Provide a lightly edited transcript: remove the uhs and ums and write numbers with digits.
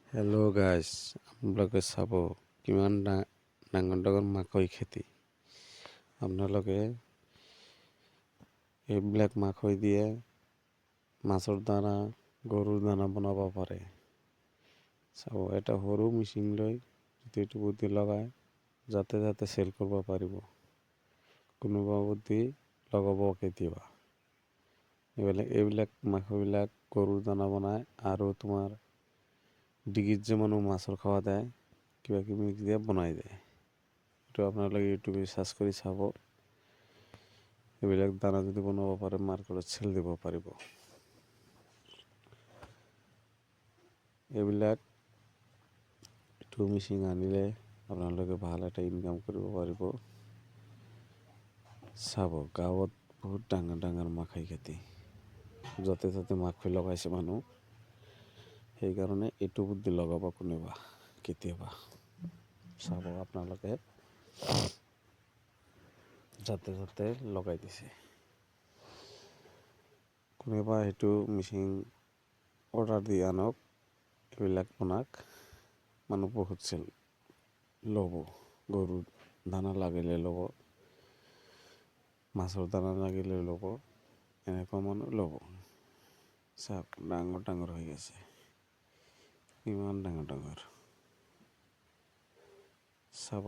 Hello' guys, আপোনালোকে চাব কিমান ডাঙৰ ডাঙৰ মাকৈ খেতি। আপোনালোকে এইবিলাক মাকৈ দিয়ে মাছৰ দানা, গৰুৰ দানা বনাব পাৰে। চাব, এটা সৰু মেচিন লৈ এইটো বুদ্ধি লগাই যাতে যাতে চেল কৰিব পাৰিব। কোনোবা বুদ্ধি লগাব কেতিয়াবা। এইবিলাক মাকৈবিলাক গৰুৰ দানা বনায় আৰু তোমাৰ ডিগিত যে মানুহ মাছৰ খাৱা দেয়, কিবা কিবি মিক্স দিয়ে বনাই দিয়ে। এইটো আপোনালোকে ইউটিউবে চাৰ্চ কৰি চাব। এইবিলাক দানা যদি বনাব পাৰে মাৰ্কেটত চেল দিব পাৰিব। এইবিলাক এইটো মেচিন আনিলে আপোনালোকে ভাল এটা ইনকাম কৰিব পাৰিব। চাব, গাঁৱত বহুত ডাঙৰ ডাঙৰ মাকৈ খেতি, য'তে ত'তে মাকৈ লগাইছে মানুহ। সেইকাৰণে এইটো বুদ্ধি লগাব কোনোবা কেতিয়াবা। চাব আপোনালোকে যাতে যাতে লগাই দিছে। কোনোবা সেইটো মেচিন অৰ্ডাৰ দি আনক, এইবিলাক বনাক, মানুহ বহুত চেল ল'ব। গৰুৰ দানা লাগিলে ল'ব, মাছৰ দানা লাগিলে ল'ব, এনেকুৱা মানুহ ল'ব। চাওক, ডাঙৰ ডাঙৰ হৈ আছে, ইমান ডাঙৰ ডাঙৰ। চাব।